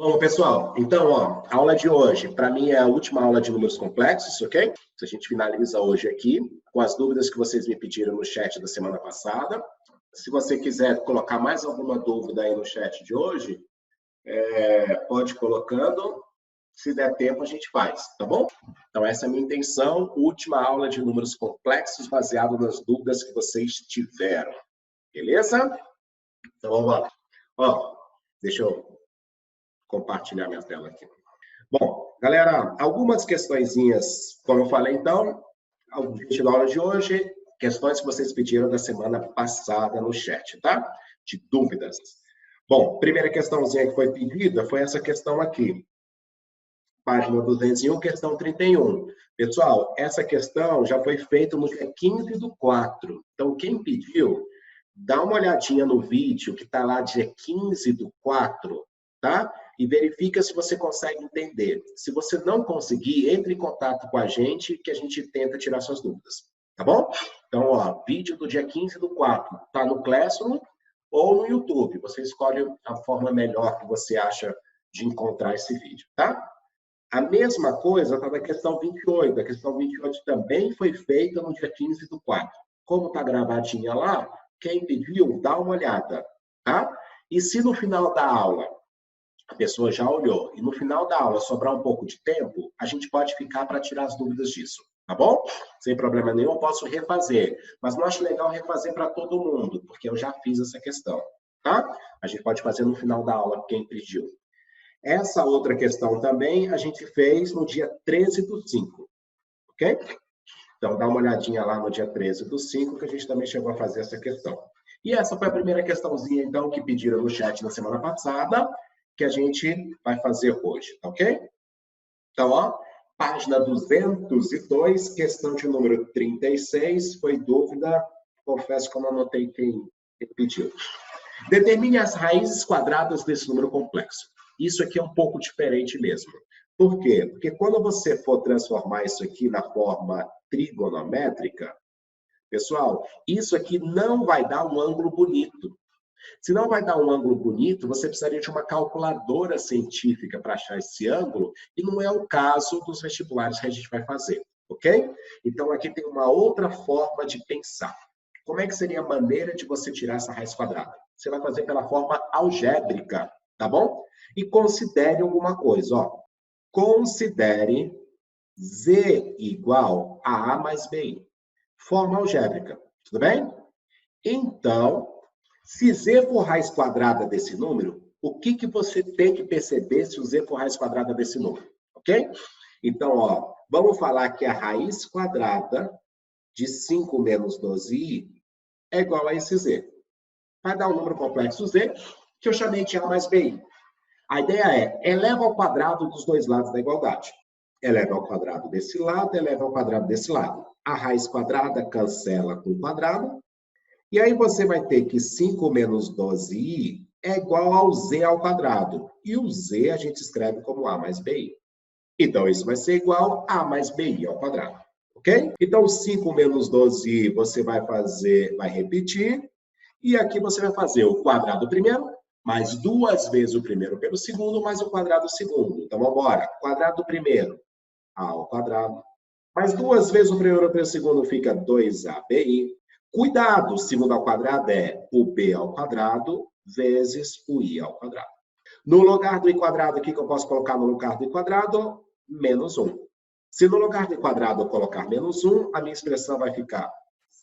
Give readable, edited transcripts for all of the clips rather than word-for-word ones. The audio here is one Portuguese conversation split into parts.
Bom, pessoal, então, a aula de hoje, para mim, é a última aula de números complexos, ok? A gente finaliza hoje aqui com as dúvidas que vocês me pediram no chat da semana passada. Se você quiser colocar mais alguma dúvida aí no chat de hoje, pode ir colocando. Se der tempo, a gente faz, tá bom? Então, essa é a minha intenção, última aula de números complexos baseado nas dúvidas que vocês tiveram. Beleza? Então, vamos lá. Deixa eu compartilhar minha tela aqui. Bom, galera, algumas questõezinhas, como eu falei, então, ao objetivo da aula de hoje, questões que vocês pediram da semana passada no chat, tá? De dúvidas. Bom, primeira questãozinha que foi pedida foi essa questão aqui. Página 201, questão 31. Pessoal, essa questão já foi feita no dia 15/4. Então, quem pediu, dá uma olhadinha no vídeo que está lá dia 15/4, tá? E verifica se você consegue entender. Se você não conseguir, entre em contato com a gente que a gente tenta tirar suas dúvidas, tá bom? Então, vídeo do dia 15/4, tá no Classroom ou no YouTube. Você escolhe a forma melhor que você acha de encontrar esse vídeo, tá? A mesma coisa está na questão 28. A questão 28 também foi feita no dia 15/4. Como está gravadinha lá, quem pediu, dá uma olhada, tá? E se no final da aula a pessoa já olhou e no final da aula sobrar um pouco de tempo, a gente pode ficar para tirar as dúvidas disso, tá bom? Sem problema nenhum, eu posso refazer. Mas não acho legal refazer para todo mundo, porque eu já fiz essa questão, tá? A gente pode fazer no final da aula, quem pediu. Essa outra questão também a gente fez no dia 13/5, ok? Então, dá uma olhadinha lá no dia 13/5, que a gente também chegou a fazer essa questão. E essa foi a primeira questãozinha, então, que pediram no chat na semana passada, que a gente vai fazer hoje, ok? Então, página 202, questão de número 36, foi dúvida, confesso que eu não anotei quem pediu. Determine as raízes quadradas desse número complexo. Isso aqui é um pouco diferente mesmo. Por quê? Porque quando você for transformar isso aqui na forma trigonométrica, pessoal, isso aqui não vai dar um ângulo bonito. Se não vai dar um ângulo bonito, você precisaria de uma calculadora científica para achar esse ângulo, e não é o caso dos vestibulares que a gente vai fazer, ok? Então, aqui tem uma outra forma de pensar. Como é que seria a maneira de você tirar essa raiz quadrada? Você vai fazer pela forma algébrica, tá bom? E considere alguma coisa, Considere Z igual a A mais BI. Forma algébrica, tudo bem? Então, se Z for raiz quadrada desse número, o que você tem que perceber se o Z for raiz quadrada desse número, ok? Então, vamos falar que a raiz quadrada de 5 menos 12i é igual a esse Z. Vai dar um número complexo Z, que eu chamei de A mais BI. A ideia é, eleva ao quadrado dos dois lados da igualdade. Eleva ao quadrado desse lado, eleva ao quadrado desse lado. A raiz quadrada cancela com o quadrado. E aí você vai ter que 5 menos 12i é igual ao z ao quadrado. E o z a gente escreve como A mais BI. Então, isso vai ser igual a A mais BI ao quadrado. Ok? Então, 5 menos 12i você vai repetir. E aqui você vai fazer o quadrado primeiro, mais 2 vezes o primeiro pelo segundo, mais o quadrado segundo. Então, vamos embora. Quadrado do primeiro, A ao quadrado. Mais 2 vezes o primeiro pelo segundo fica 2AB. Cuidado, segundo ao quadrado é o B ao quadrado vezes o I ao quadrado. No lugar do I quadrado, o que eu posso colocar no lugar do I quadrado? Menos 1. Se no lugar do I quadrado eu colocar menos 1, a minha expressão vai ficar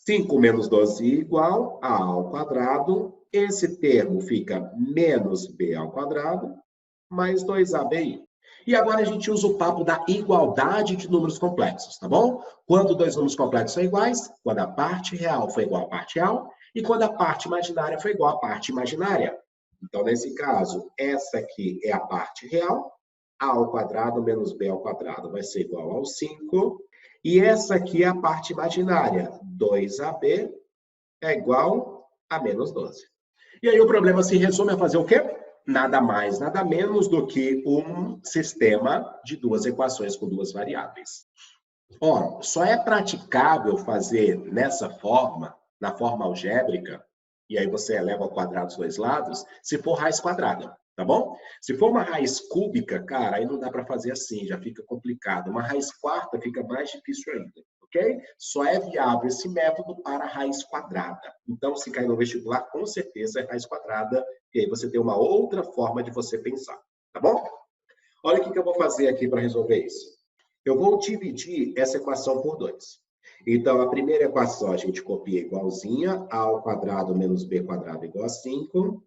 5 menos 12 igual a ao quadrado. Esse termo fica menos b ao quadrado, mais 2abi. E agora a gente usa o papo da igualdade de números complexos, tá bom? Quando dois números complexos são iguais, quando a parte real foi igual à parte real, e quando a parte imaginária foi igual à parte imaginária. Então, nesse caso, essa aqui é a parte real, a ao quadrado menos b ao quadrado vai ser igual ao 5. E essa aqui é a parte imaginária. 2ab é igual a menos 12. E aí o problema se resume a fazer o quê? Nada mais, nada menos do que um sistema de duas equações com duas variáveis. Só é praticável fazer nessa forma, na forma algébrica, e aí você eleva ao quadrado os dois lados, se for raiz quadrada. tá bom? Se for uma raiz cúbica, cara, aí não dá para fazer assim, já fica complicado. Uma raiz quarta fica mais difícil ainda, ok? Só é viável esse método para raiz quadrada. Então, se cair no vestibular, com certeza é raiz quadrada, e aí você tem uma outra forma de você pensar, tá bom? Olha o que eu vou fazer aqui para resolver isso. Eu vou dividir essa equação por 2. Então, a primeira equação a gente copia igualzinha, a ao quadrado menos b quadrado igual a 5.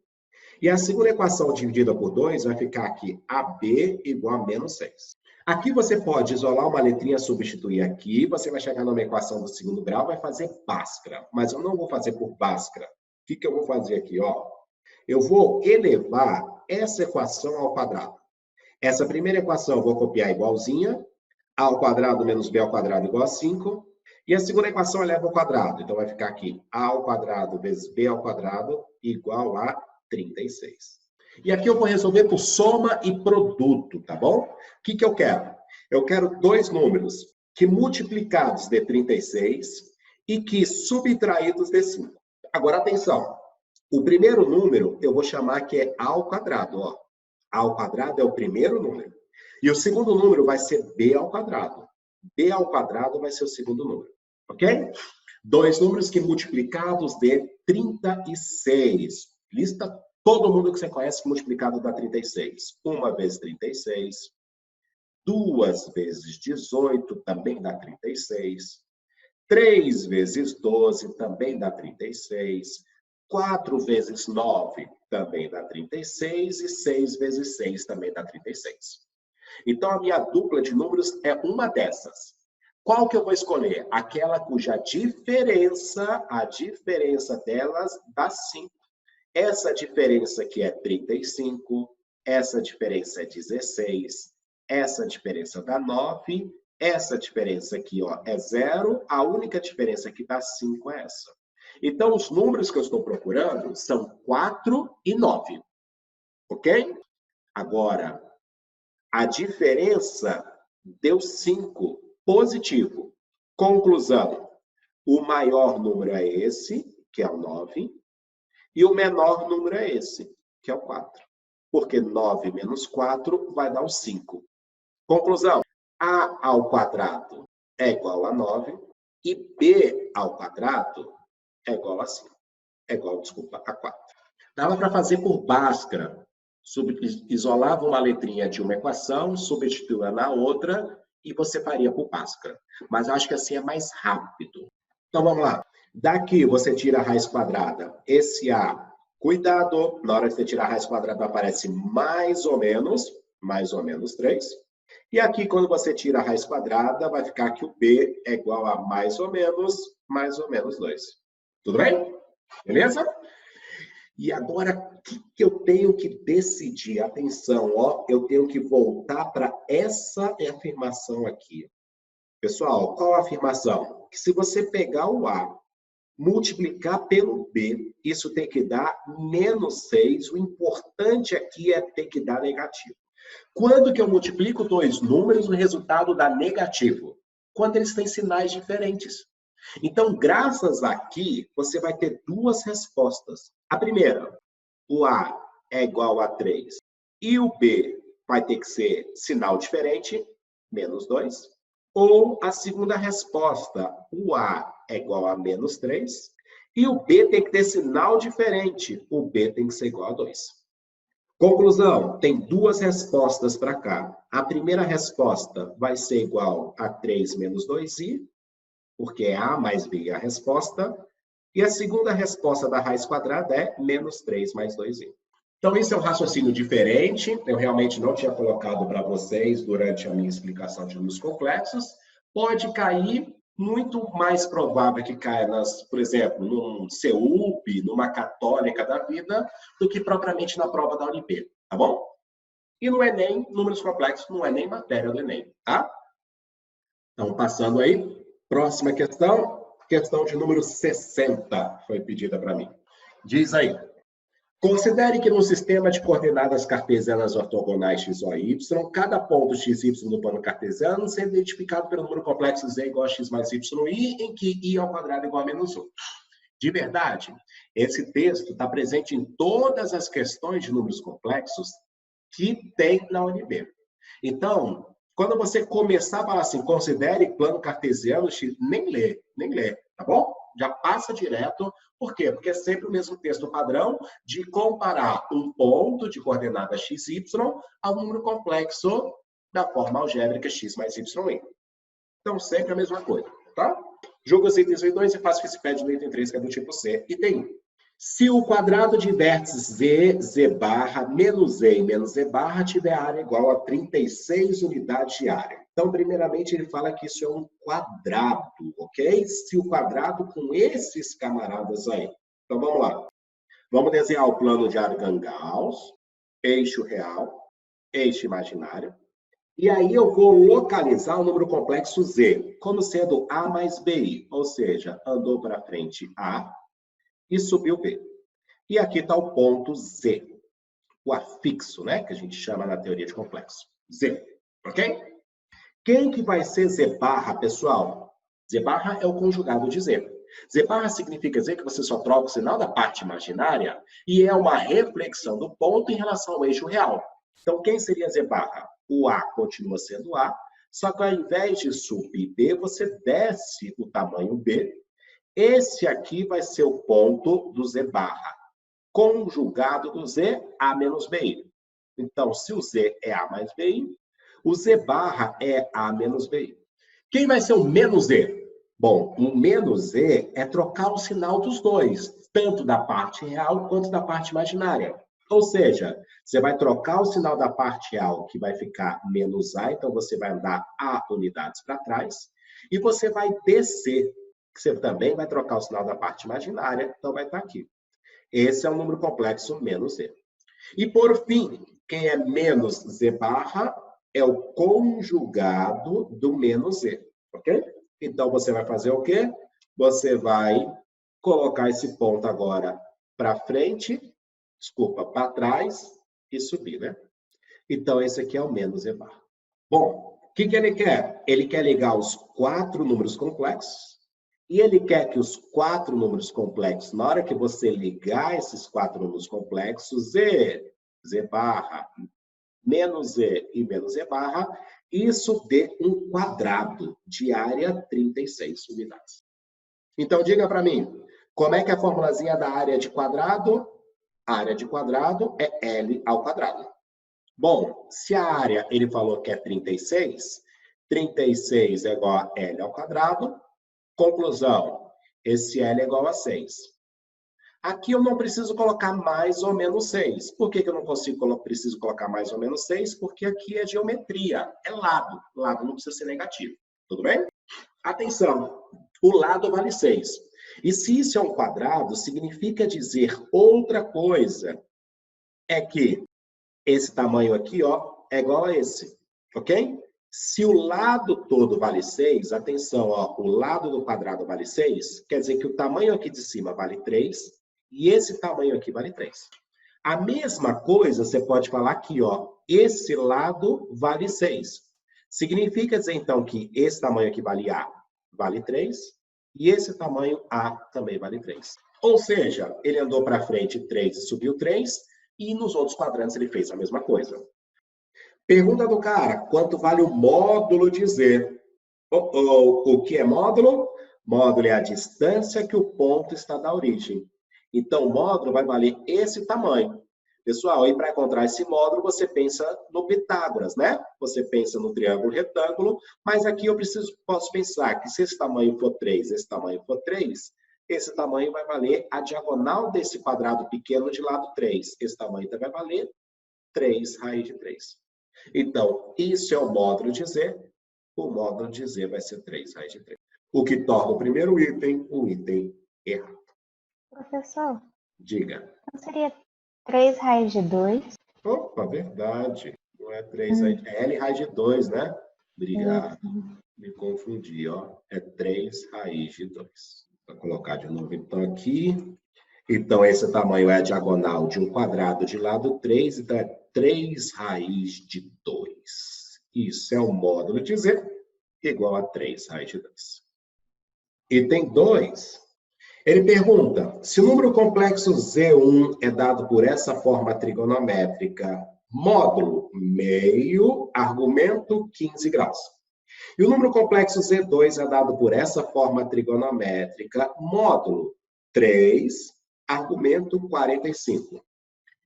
E a segunda equação dividida por 2 vai ficar aqui AB igual a menos 6. Aqui você pode isolar uma letrinha, substituir aqui, você vai chegar numa equação do segundo grau, vai fazer Bhaskara. Mas eu não vou fazer por Bhaskara. O que eu vou fazer aqui? Ó? Eu vou elevar essa equação ao quadrado. Essa primeira equação eu vou copiar igualzinha, a ao quadrado menos b ao quadrado igual a 5. E a segunda equação eu levo ao quadrado. Então vai ficar aqui a ao quadrado vezes b ao quadrado igual a 36. E aqui eu vou resolver por soma e produto, tá bom? O que eu quero? Eu quero dois números que multiplicados dê 36 e que subtraídos dê 5. Agora, atenção. O primeiro número eu vou chamar que é a ao quadrado, ó. A ao quadrado é o primeiro número. E o segundo número vai ser b ao quadrado. B ao quadrado vai ser o segundo número, ok? Dois números que multiplicados dê 36. Lista todo mundo que você conhece que multiplicado dá 36. 1 vezes 36. 2 vezes 18 também dá 36. 3 vezes 12 também dá 36. 4 vezes 9 também dá 36. E 6 vezes 6 também dá 36. Então, a minha dupla de números é uma dessas. Qual que eu vou escolher? Aquela cuja diferença, a diferença delas dá 5. Essa diferença aqui é 35, essa diferença é 16, essa diferença dá 9, essa diferença aqui ó, é 0, a única diferença que dá 5 é essa. Então, os números que eu estou procurando são 4 e 9, ok? Agora, a diferença deu 5, positivo. Conclusão, o maior número é esse, que é o 9, e o menor número é esse, que é o 4. Porque 9 menos 4 vai dar o 5. Conclusão, a ao quadrado é igual a 9 e b ao quadrado é igual a 5. É igual, desculpa, a 4. Dava para fazer por Bhaskara. Isolava uma letrinha de uma equação, substituía na outra e você faria por Bhaskara. Mas eu acho que assim é mais rápido. Então vamos lá. Daqui você tira a raiz quadrada. Esse A, cuidado, na hora que você tirar a raiz quadrada aparece mais ou menos 3. E aqui quando você tira a raiz quadrada, vai ficar que o B é igual a mais ou menos 2. Tudo bem? Beleza? E agora, o que eu tenho que decidir? Atenção, ó, eu tenho que voltar para essa afirmação aqui. Pessoal, qual a afirmação? Que se você pegar o A, multiplicar pelo B, isso tem que dar menos 6. O importante aqui é ter que dar negativo. Quando que eu multiplico dois números, o resultado dá negativo? Quando eles têm sinais diferentes. Então, graças aqui, você vai ter duas respostas. A primeira, o A é igual a 3 e o B vai ter que ser sinal diferente, menos 2. Ou a segunda resposta, o A é igual a menos 3 e o B tem que ter sinal diferente, o B tem que ser igual a 2. Conclusão, tem duas respostas para cá. A primeira resposta vai ser igual a 3 menos 2i, porque é A mais B a resposta. E a segunda resposta da raiz quadrada é menos 3 mais 2i. Então, esse é um raciocínio diferente. Eu realmente não tinha colocado para vocês durante a minha explicação de números complexos. Pode cair, muito mais provável que caia, por exemplo, num CEUP, numa católica da vida, do que propriamente na prova da UNB, tá bom? E no Enem, números complexos não é nem matéria do Enem, tá? Então, passando aí. Próxima questão, questão de número 60, foi pedida para mim. Diz aí, considere que num sistema de coordenadas cartesianas ortogonais x, y, y, cada ponto x, y do plano cartesiano será identificado pelo número complexo z igual a x mais y, i, em que i ao quadrado é igual a menos 1. De verdade, esse texto está presente em todas as questões de números complexos que tem na UNB. Então, quando você começar a falar assim, considere plano cartesiano, nem lê, tá bom? Já passa direto. Por quê? Porque é sempre o mesmo texto padrão de comparar um ponto de coordenada xy a um número complexo da forma algébrica x mais y. Então, sempre a mesma coisa, tá? Joga os itens 1 e 2 e faz o que se pede no item 3, que é do tipo C. Item 1. Se o quadrado de vértices z barra menos z e menos z barra tiver área igual a 36 unidades de área. Então, primeiramente, ele fala que isso é um quadrado, ok? Se o quadrado com esses camaradas aí. Então, vamos lá. Vamos desenhar o plano de Archan-Gauss, eixo real, eixo imaginário. E aí eu vou localizar o número complexo z como sendo A mais BI, ou seja, andou para frente A e subiu B. E aqui está o ponto Z, o afixo, né, que a gente chama na teoria de complexo. Z, ok? Quem que vai ser Z barra, pessoal? Z barra é o conjugado de Z. Z barra significa dizer que você só troca o sinal da parte imaginária e é uma reflexão do ponto em relação ao eixo real. Então, quem seria Z barra? O A continua sendo A, só que ao invés de subir B, você desce o tamanho B. Esse aqui vai ser o ponto do Z barra, conjugado do Z, A menos BI. Então, se o Z é A mais BI, o Z barra é A menos BI. Quem vai ser o menos Z? Bom, o menos Z é trocar o sinal dos dois, tanto da parte real quanto da parte imaginária. Ou seja, você vai trocar o sinal da parte real, que vai ficar menos A, então você vai andar A unidades para trás, e você vai descer, que você também vai trocar o sinal da parte imaginária, então vai estar aqui. Esse é o número complexo menos Z. E por fim, quem é menos Z barra é o conjugado do menos Z, ok? Então você vai fazer o quê? Você vai colocar esse ponto agora para frente, para trás e subir, né? Então, esse aqui é o menos Z barra. Bom, o que ele quer? Ele quer ligar os 4 números complexos e ele quer que os 4 números complexos, na hora que você ligar esses 4 números complexos, Z barra, menos Z e menos Z barra, isso dê um quadrado de área 36 unidades. Então, diga para mim, como é que é a formulazinha da área de quadrado? A área de quadrado é L ao quadrado. Bom, se a área ele falou que é 36, 36 é igual a L ao quadrado. Conclusão, esse L é igual a 6. Aqui eu não preciso colocar mais ou menos 6. Por que eu não preciso colocar mais ou menos 6? Porque aqui é geometria, é lado. Lado não precisa ser negativo. Tudo bem? Atenção, o lado vale 6. E se isso é um quadrado, significa dizer outra coisa. É que esse tamanho aqui, ó, é igual a esse, ok? Se o lado todo vale 6, atenção, ó, o lado do quadrado vale 6, quer dizer que o tamanho aqui de cima vale 3 e esse tamanho aqui vale 3. A mesma coisa você pode falar aqui, ó, esse lado vale 6. Significa dizer, então, que esse tamanho aqui vale A, vale 3, e esse tamanho A também vale 3. Ou seja, ele andou para frente 3 e subiu 3, e nos outros quadrantes ele fez a mesma coisa. Pergunta do cara, quanto vale o módulo de Z? O que é módulo? Módulo é a distância que o ponto está da origem. Então, o módulo vai valer esse tamanho. Pessoal, aí para encontrar esse módulo, você pensa no Pitágoras, né? Você pensa no triângulo retângulo, mas aqui eu posso pensar que se esse tamanho for 3, esse tamanho for 3, esse tamanho vai valer a diagonal desse quadrado pequeno de lado 3. Esse tamanho também vai valer 3 raiz de 3. Então, isso é o módulo de Z. O módulo de Z vai ser 3 raiz de 3. O que torna o primeiro item um item errado. Professor, Diga. não seria 3 raiz de 2? Opa, verdade. Não é 3 raiz, é L raiz de 2, né? Obrigado. Me confundi, ó. É 3 raiz de 2. Vou colocar de novo então aqui. Então, esse tamanho é a diagonal de um quadrado de lado 3, então é 3 raiz de 2. Isso é o módulo de Z igual a 3 raiz de 2. Item 2. Ele pergunta, se o número complexo Z1 é dado por essa forma trigonométrica, módulo meio, argumento 15 graus. E o número complexo Z2 é dado por essa forma trigonométrica, módulo 3, argumento 45.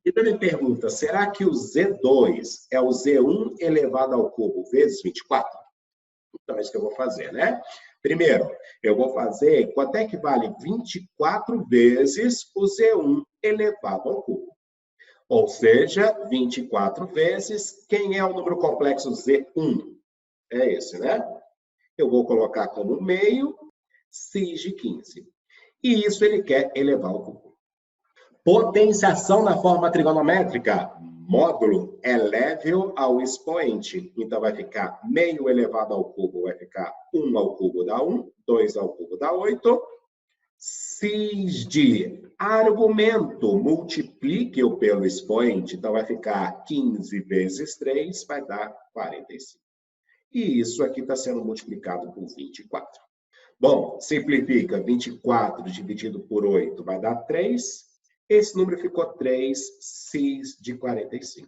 Então ele pergunta, será que o Z2 é o Z1 elevado ao cubo vezes 24? Então é isso que eu vou fazer, né? Primeiro, eu vou fazer quanto é que vale 24 vezes o Z1 elevado ao cubo. Ou seja, 24 vezes, quem é o número complexo Z1? É esse, né? Eu vou colocar como meio, cis de 15. E isso ele quer elevar ao cubo. Potenciação na forma trigonométrica. Módulo eleve ao expoente. Então, vai ficar meio elevado ao cubo, vai ficar 1 ao cubo dá 1, 2 ao cubo dá 8. Cis de argumento, multiplique-o pelo expoente. Então, vai ficar 15 vezes 3, vai dar 45. E isso aqui está sendo multiplicado por 24. Bom, simplifica. 24 dividido por 8 vai dar 3. Esse número ficou 3, cis de 45.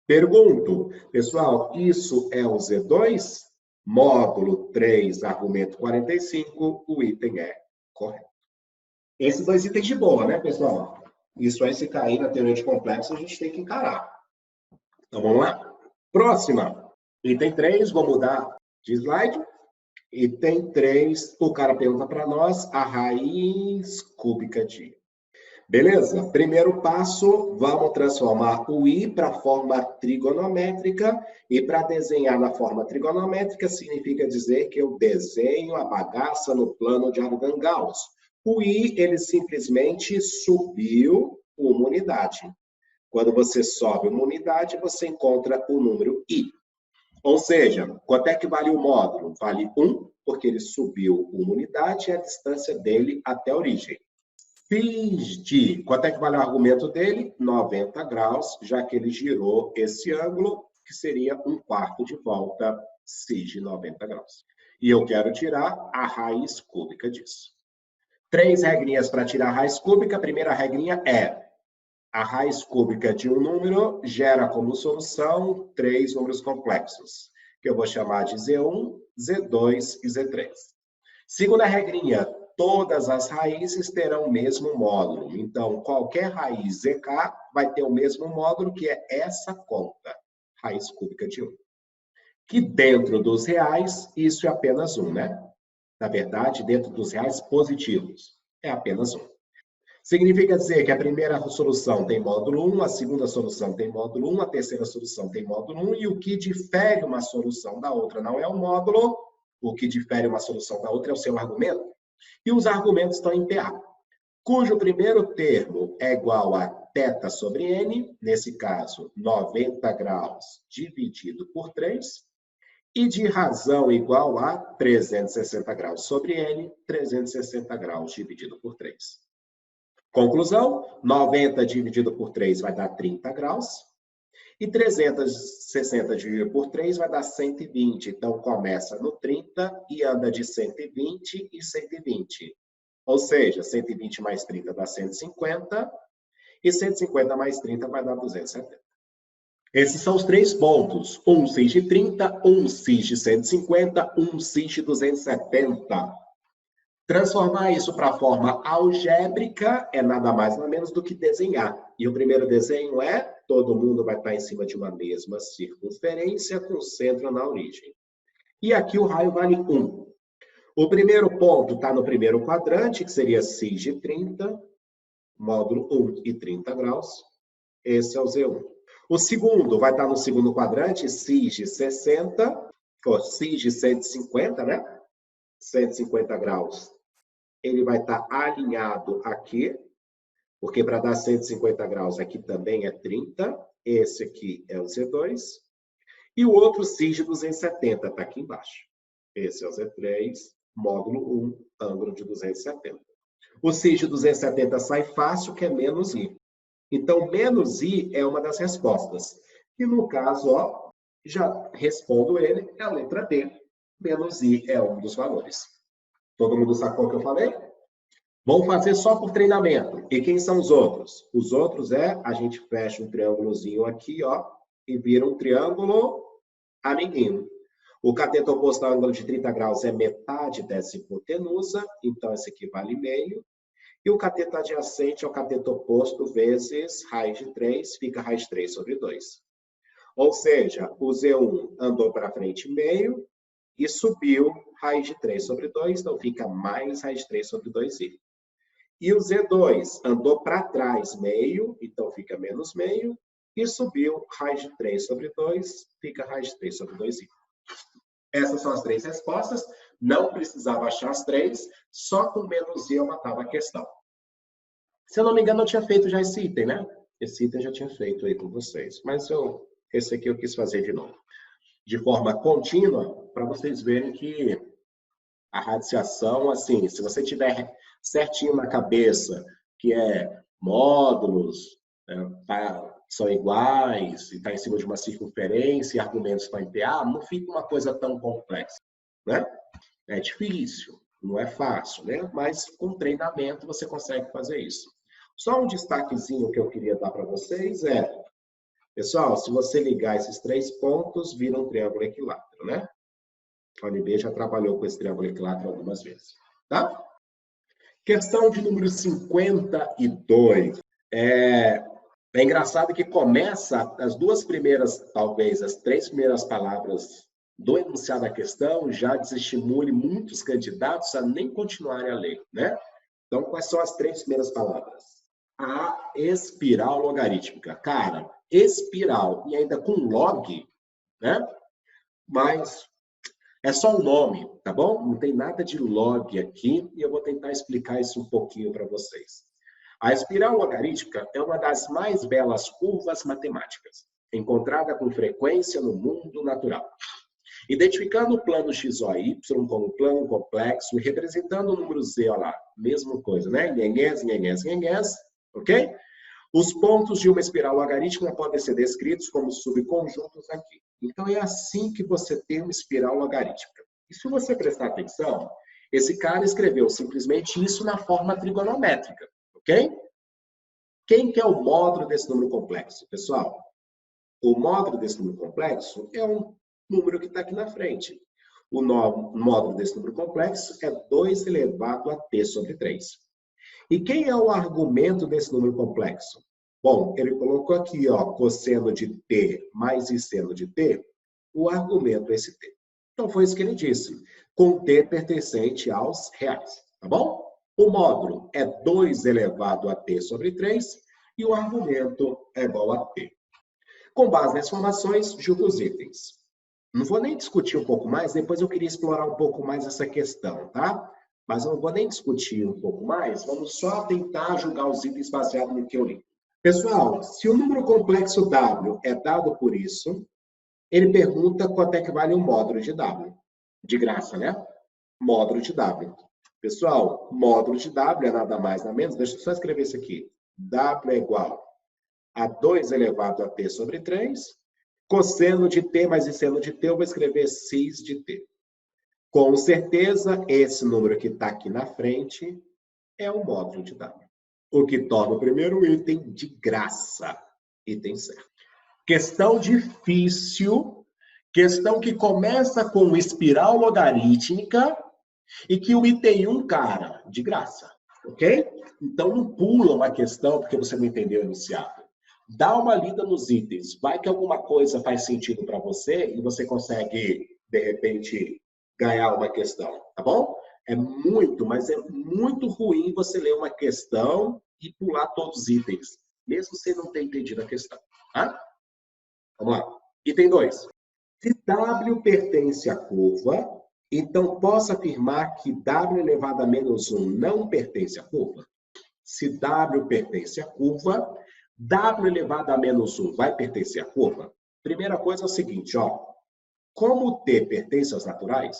Pergunto, pessoal, isso é o Z2? Módulo 3, argumento 45, o item é correto. Esses dois itens de boa, né, pessoal? Isso aí, se cair na teoria de complexo, a gente tem que encarar. Então, vamos lá. Próxima. Item 3, vou mudar de slide. Item 3, o cara pergunta para nós a raiz cúbica de... Beleza? Primeiro passo, vamos transformar o I para a forma trigonométrica. E para desenhar na forma trigonométrica, significa dizer que eu desenho a bagaça no plano de Argand-Gauss. O I, ele simplesmente subiu uma unidade. Quando você sobe uma unidade, você encontra o número I. Ou seja, quanto é que vale o módulo? Vale 1, porque ele subiu uma unidade e a distância dele até a origem. Cis de, quanto é que vale o argumento dele? 90 graus, já que ele girou esse ângulo, que seria 1/4 de volta, cis de 90 graus. E eu quero tirar a raiz cúbica disso. 3 regrinhas para tirar a raiz cúbica. A primeira regrinha é: a raiz cúbica de um número gera como solução 3 números complexos, que eu vou chamar de Z1, Z2 e Z3. Segunda regrinha, todas as raízes terão o mesmo módulo. Então, qualquer raiz ZK vai ter o mesmo módulo, que é essa conta, raiz cúbica de 1. Que dentro dos reais, isso é apenas 1, né? Na verdade, dentro dos reais positivos, é apenas 1. Significa dizer que a primeira solução tem módulo 1, a segunda solução tem módulo 1, a terceira solução tem módulo 1, e o que difere uma solução da outra não é o módulo, o que difere uma solução da outra é o seu argumento. E os argumentos estão em PA, cujo primeiro termo é igual a θ sobre n, nesse caso, 90 graus dividido por 3, e de razão igual a 360 graus sobre n, 360 graus dividido por 3. Conclusão, 90 dividido por 3 vai dar 30 graus. E 360 dividido por 3 vai dar 120. Então, começa no 30 e anda de 120 e 120. Ou seja, 120 mais 30 dá 150. E 150 mais 30 vai dar 270. Esses são os 3 pontos. Um cis de 30, um cis de 150, um cis de 270. Transformar isso para a forma algébrica é nada mais nada menos do que desenhar. E o primeiro desenho é: todo mundo vai estar em cima de uma mesma circunferência com centro na origem. E aqui o raio vale 1. O primeiro ponto está no primeiro quadrante, que seria cis de 30, módulo 1 e 30 graus. Esse é o Z1. O segundo vai estar no segundo quadrante, cis de 60, ou cis de 150, né? 150 graus. Ele vai estar alinhado aqui, porque para dar 150 graus aqui também é 30. Esse aqui é o Z2. E o outro cis de 270 está aqui embaixo. Esse é o Z3, módulo 1, ângulo de 270. O cis de 270 sai fácil, que é menos I. Então, menos I é uma das respostas. E no caso, ó, já respondo ele, é a letra D. Menos I é um dos valores. Todo mundo sacou o que eu falei? Vamos fazer só por treinamento. E quem são os outros? Os outros a gente fecha um triângulozinho aqui, ó, e vira um triângulo amiguinho. O cateto oposto ao ângulo de 30 graus é metade dessa hipotenusa, então esse aqui vale meio. E o cateto adjacente ao cateto oposto vezes raiz de 3, fica raiz de 3 sobre 2. Ou seja, o Z1 andou para frente meio e subiu raiz de 3 sobre 2, então fica mais raiz de 3 sobre 2i. E o Z2 andou para trás meio, então fica menos meio, e subiu raiz de 3 sobre 2, fica raiz de 3 sobre 2i. Essas são as três respostas. Não precisava achar as três, só com menos i eu matava a questão. Se eu não me engano, eu tinha feito já esse item, né? Esse item eu já tinha feito aí com vocês. Mas esse aqui eu quis fazer de novo. De forma contínua, para vocês verem que a radiciação, assim, se você tiver certinho na cabeça, que é módulos, são iguais, e está em cima de uma circunferência, e argumentos estão em PA, não fica uma coisa tão complexa, né? É difícil, não é fácil, né? Mas com treinamento você consegue fazer isso. Só um destaquezinho que eu queria dar para vocês pessoal, se você ligar esses 3 pontos, vira um triângulo equilátero, né? A UNB já trabalhou com esse triângulo equilátero algumas vezes, tá? Questão de número 52. É engraçado que começa as duas primeiras, talvez as 3 primeiras palavras do enunciado da questão já desestimule muitos candidatos a nem continuarem a ler, né? Então, quais são as 3 primeiras palavras? A espiral logarítmica. Cara, espiral e ainda com log, né? Mas é só um nome, tá bom? Não tem nada de log aqui e eu vou tentar explicar isso um pouquinho para vocês. A espiral logarítmica é uma das mais belas curvas matemáticas, encontrada com frequência no mundo natural. Identificando o plano x, o, y como plano complexo e representando o número z, olha lá, mesma coisa, né? Nhenhés, nhenhés, nhenhés, ok? Os pontos de uma espiral logarítmica podem ser descritos como subconjuntos aqui. Então, é assim que você tem uma espiral logarítmica. E se você prestar atenção, esse cara escreveu simplesmente isso na forma trigonométrica, ok? Quem que é o módulo desse número complexo, pessoal? O módulo desse número complexo é um número que está aqui na frente. O módulo desse número complexo é 2 elevado a t sobre 3. E quem é o argumento desse número complexo? Bom, ele colocou aqui, ó, cosseno de t mais seno de t, o argumento é esse t. Então, foi isso que ele disse, com t pertencente aos reais, tá bom? O módulo é 2 elevado a t sobre 3 e o argumento é igual a t. Com base nessas informações, julgo os itens. Não vou nem discutir um pouco mais, depois eu queria explorar um pouco mais essa questão, tá? Mas eu não vou nem discutir um pouco mais, vamos só tentar julgar os itens baseado no que eu li. Pessoal, se o número complexo W é dado por isso, ele pergunta quanto é que vale o módulo de W. De graça, né? Módulo de W. Pessoal, módulo de W é nada mais, nada menos, deixa eu só escrever isso aqui. W é igual a 2 elevado a t sobre 3, cosseno de t mais seno de t, eu vou escrever cis de t. Com certeza, esse número que está aqui na frente é o módulo de W. O que torna o primeiro item de graça. Item certo. Questão difícil. Questão que começa com espiral logarítmica e que o item 1, cara, de graça. Ok? Então, não pula uma questão porque você não entendeu o enunciado. Dá uma lida nos itens. Vai que alguma coisa faz sentido para você e você consegue, de repente, ganhar uma questão, tá bom? É muito, mas é muito ruim você ler uma questão e pular todos os itens, mesmo sem não ter entendido a questão, tá? Vamos lá. Item 2. Se W pertence à curva, então posso afirmar que W elevado a menos 1 não pertence à curva? Se W pertence à curva, W elevado a menos 1 vai pertencer à curva? Primeira coisa é o seguinte, ó. Como T pertence aos naturais,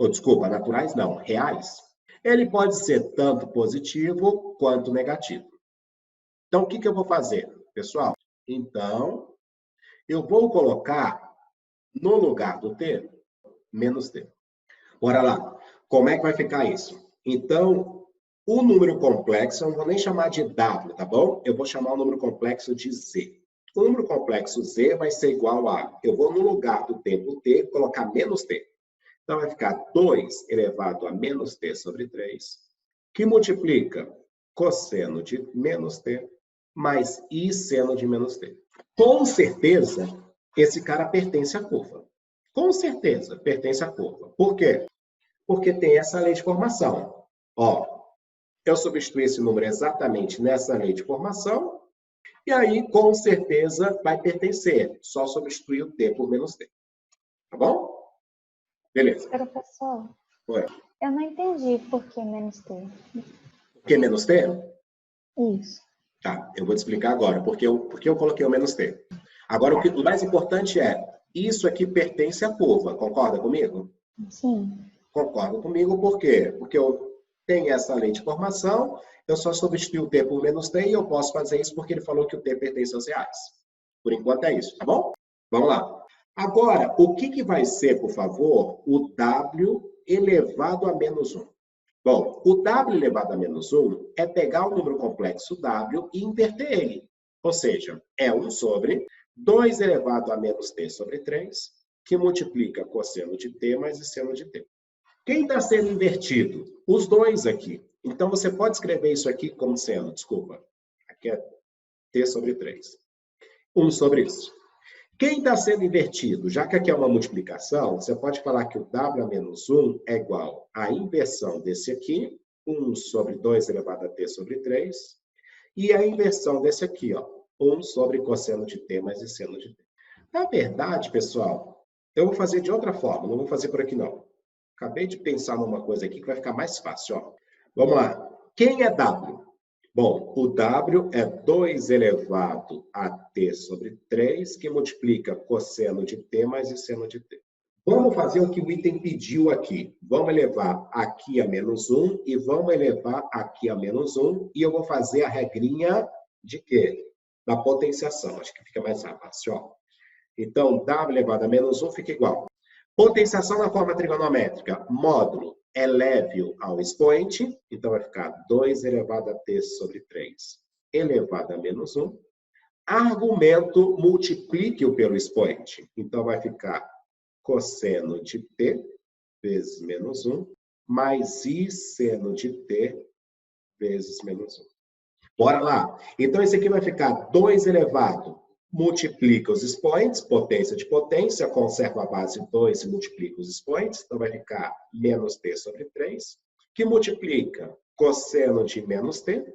desculpa, naturais não, reais, ele pode ser tanto positivo quanto negativo. Então, o que eu vou fazer, pessoal? Então, eu vou colocar no lugar do T, menos T. Bora lá. Como é que vai ficar isso? Então, O número complexo, eu não vou nem chamar de W, tá bom? Eu vou chamar o número complexo de Z. O número complexo Z vai ser igual a, eu vou no lugar do tempo t, colocar menos t. Então, vai ficar 2 elevado a menos t sobre 3, que multiplica cosseno de menos t mais i seno de menos t. Com certeza, esse cara pertence à curva. Com certeza, pertence à curva. Por quê? Porque tem essa lei de formação. Ó, eu substituo esse número exatamente nessa lei de formação, e aí, com certeza, vai pertencer. Só substituir o t por menos t. Tá bom? Beleza. Professor, Oi. eu não entendi por que menos T. Por que menos t? Isso. Tá, eu vou te explicar agora porque eu coloquei o menos t. Agora, o mais importante é, isso aqui pertence à curva, concorda comigo? Sim. Concorda comigo, por quê? Porque eu tenho essa lei de formação, eu só substituo o t por menos t e eu posso fazer isso porque ele falou que o t pertence aos reais. Por enquanto é isso, tá bom? Vamos lá. Agora, o que vai ser, por favor, o w elevado a menos 1? Bom, o w elevado a menos 1 é pegar o número complexo w e inverter ele. Ou seja, é 1 sobre 2 elevado a menos t sobre 3, que multiplica cosseno de t mais o seno de t. Quem está sendo invertido? Os dois aqui. Então, você pode escrever isso aqui como sendo, desculpa, aqui é t sobre 3. 1 sobre isso. Quem está sendo invertido? Já que aqui é uma multiplicação, você pode falar que o w a menos 1 é igual à inversão desse aqui, 1 sobre 2 elevado a t sobre 3, e a inversão desse aqui, ó, 1 sobre cosseno de t mais seno de t. Na verdade, pessoal, eu vou fazer de outra forma, não vou fazer por aqui não. Acabei de pensar numa coisa aqui que vai ficar mais fácil, ó. Vamos lá. Quem é w? Bom, o w é 2 elevado a t sobre 3, que multiplica cosseno de t mais seno de t. Vamos fazer o que o item pediu aqui. Vamos elevar aqui a menos 1 e vamos elevar aqui a menos 1. E eu vou fazer a regrinha de quê? Da potenciação. Acho que fica mais fácil, ó. Então, w elevado a menos 1 fica igual. Potenciação na forma trigonométrica, módulo eleve ao expoente, então vai ficar 2 elevado a t sobre 3 elevado a menos 1. Argumento, multiplique-o pelo expoente, então vai ficar cosseno de t vezes menos 1, mais i seno de t vezes menos 1. Bora lá. Então, esse aqui vai ficar 2 elevado, multiplica os expoentes, potência de potência, conserva a base 2 e multiplica os expoentes, então vai ficar menos t sobre 3, que multiplica cosseno de menos t,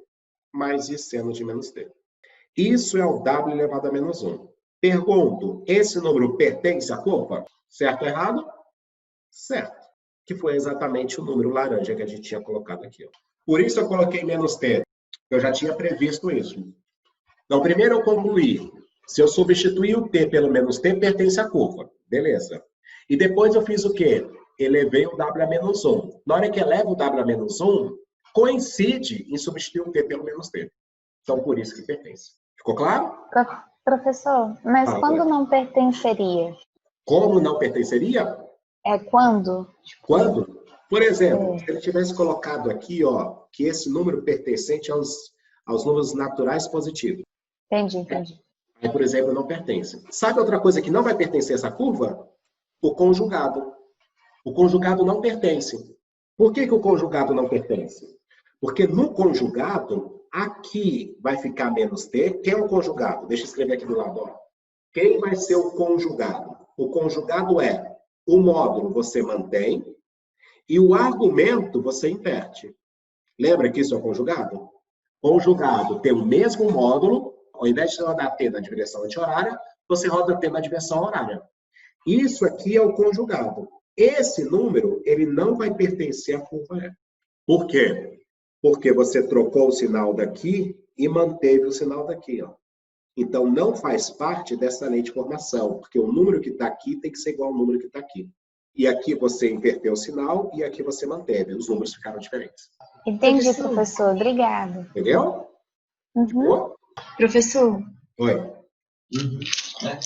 mais i seno de menos t. Isso é o w elevado a menos 1. Pergunto, esse número pertence à curva? Certo ou errado? Certo. Que foi exatamente o número laranja que a gente tinha colocado aqui. Ó. Por isso eu coloquei menos t. Eu já tinha previsto isso. Então, primeiro eu concluí. Se eu substituir o t pelo menos t, pertence à curva. Beleza. E depois eu fiz o quê? Elevei o w a menos 1. Na hora que eleva o w a menos 1, coincide em substituir o t pelo menos t. Então, por isso que pertence. Ficou claro? Professor, mas quando não pertenceria? Como não pertenceria? É quando? Quando? Por exemplo, se ele tivesse colocado aqui, ó, que esse número pertencente aos números naturais positivos. Entendi. Aí, por exemplo, não pertence. Sabe outra coisa que não vai pertencer a essa curva? O conjugado. O conjugado não pertence. Por que o conjugado não pertence? Porque no conjugado, aqui vai ficar menos t. Quem é o conjugado? Deixa eu escrever aqui do lado. Ó. Quem vai ser o conjugado? O conjugado é o módulo você mantém e o argumento você inverte. Lembra que isso é o conjugado? Conjugado tem o mesmo módulo, ao invés de rodar t na direção anti-horária, você roda t na direção horária. Isso aqui é o conjugado. Esse número, ele não vai pertencer à curva E. Por quê? Porque você trocou o sinal daqui e manteve o sinal daqui. Ó. Então, não faz parte dessa lei de formação, porque o número que está aqui tem que ser igual ao número que está aqui. E aqui você inverteu o sinal e aqui você manteve. Os números ficaram diferentes. Entendi, professor. Obrigada. Entendeu? Uhum. Professor? Oi.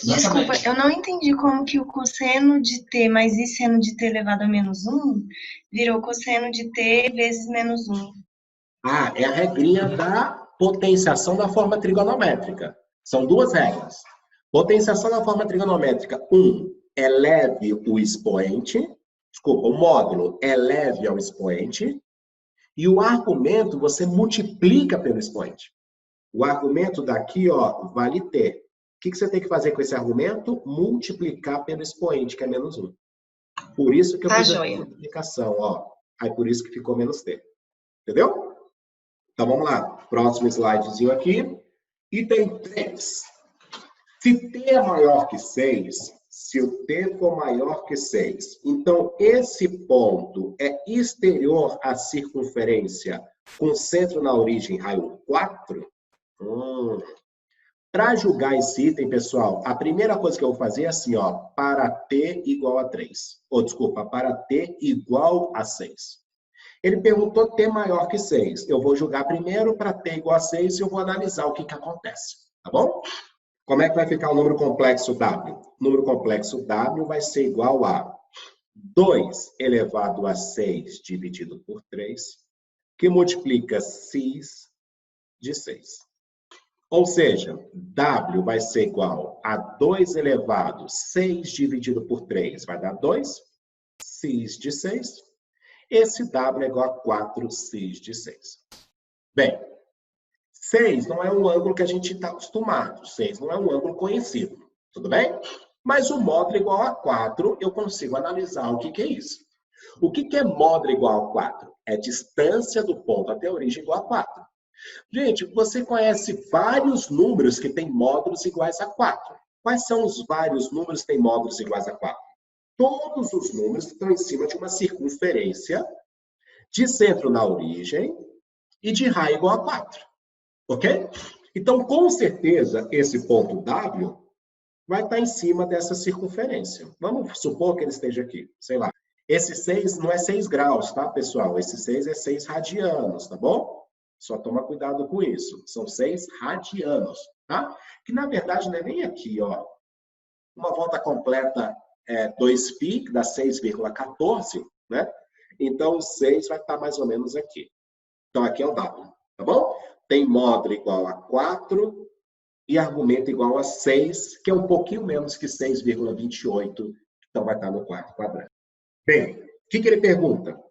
Desculpa, eu não entendi como que o cosseno de t mais i seno de t elevado a menos 1 virou cosseno de t vezes menos 1. Ah, é a regrinha da potenciação da forma trigonométrica. São duas regras. Potenciação da forma trigonométrica. Eleve o expoente. Desculpa, o módulo eleve ao expoente. E o argumento você multiplica pelo expoente. O argumento daqui, ó, vale t. O que você tem que fazer com esse argumento? Multiplicar pelo expoente, que é menos 1. Por isso que eu fiz a multiplicação, ó. Aí por isso que ficou menos t. Entendeu? Então vamos lá. Próximo slidezinho aqui. Item 3. Se t é maior que 6, se o t for maior que 6, então esse ponto é exterior à circunferência com centro na origem raio 4? Para julgar esse item, pessoal, a primeira coisa que eu vou fazer é assim, ó, para t igual a 3. Ou, desculpa, para t igual a 6. Ele perguntou t maior que 6. Eu vou julgar primeiro para t igual a 6 e eu vou analisar o que acontece, tá bom? Como é que vai ficar o número complexo W? O número complexo W vai ser igual a 2 elevado a 6 dividido por 3, que multiplica x de 6. Ou seja, W vai ser igual a 2 elevado a 6 dividido por 3, vai dar 2, x de 6. Esse W é igual a 4x de 6. Bem, 6 não é um ângulo que a gente está acostumado. 6 não é um ângulo conhecido. Tudo bem? Mas o módulo igual a 4, eu consigo analisar o que é isso. O que é módulo igual a 4? É distância do ponto até a origem igual a 4. Gente, você conhece vários números que têm módulos iguais a 4. Quais são os vários números que têm módulos iguais a 4? Todos os números estão em cima de uma circunferência de centro na origem e de raio igual a 4. Ok? Então, com certeza, esse ponto W vai estar em cima dessa circunferência. Vamos supor que ele esteja aqui, sei lá. Esse 6 não é 6 graus, tá, pessoal? Esse 6 é 6 radianos, tá bom? Só toma cuidado com isso. São 6 radianos, tá? Que, na verdade, não é nem aqui, ó. Uma volta completa é 2π, que dá 6,14, né? Então, o 6 vai estar mais ou menos aqui. Então, aqui é o W, tá bom? Tem módulo igual a 4 e argumento igual a 6, que é um pouquinho menos que 6,28. Então, vai estar no quarto quadrante. Bem, o que ele pergunta?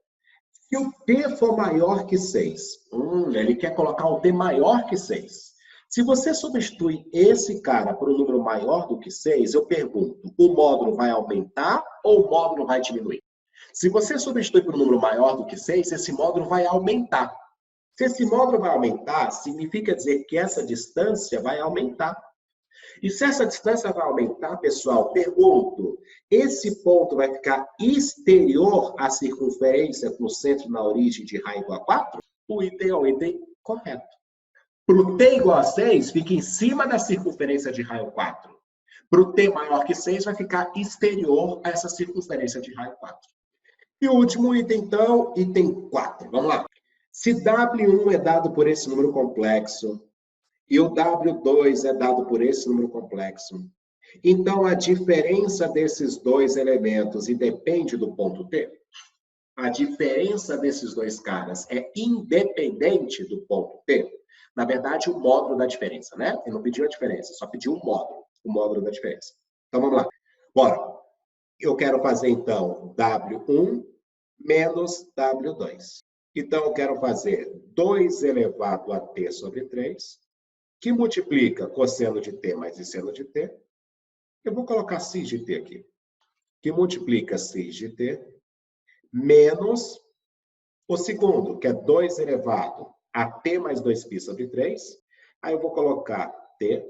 Se o t for maior que 6, ele quer colocar um t maior que 6. Se você substitui esse cara por um número maior do que 6, eu pergunto, o módulo vai aumentar ou o módulo vai diminuir? Se você substitui por um número maior do que 6, esse módulo vai aumentar. Se esse módulo vai aumentar, significa dizer que essa distância vai aumentar. E se essa distância vai aumentar, pessoal, pergunto, esse ponto vai ficar exterior à circunferência com o centro na origem de raio igual a 4? O item é o item correto. Para o t igual a 6, fica em cima da circunferência de raio 4. Para o t maior que 6, vai ficar exterior a essa circunferência de raio 4. E o último item, então, item 4. Vamos lá. Se W1 é dado por esse número complexo e o W2 é dado por esse número complexo, então a diferença desses dois elementos independe do ponto T? A diferença desses dois caras é independente do ponto T? Na verdade, o módulo da diferença, né? Ele não pediu a diferença, só pediu o módulo da diferença. Então, vamos lá. Bora. Eu quero fazer, então, W1 menos W2. Então, eu quero fazer 2 elevado a t sobre 3, que multiplica cosseno de t mais seno de t. Eu vou colocar sin de t aqui. Que multiplica sin de t, menos o segundo, que é 2 elevado a t mais 2π sobre 3. Aí eu vou colocar t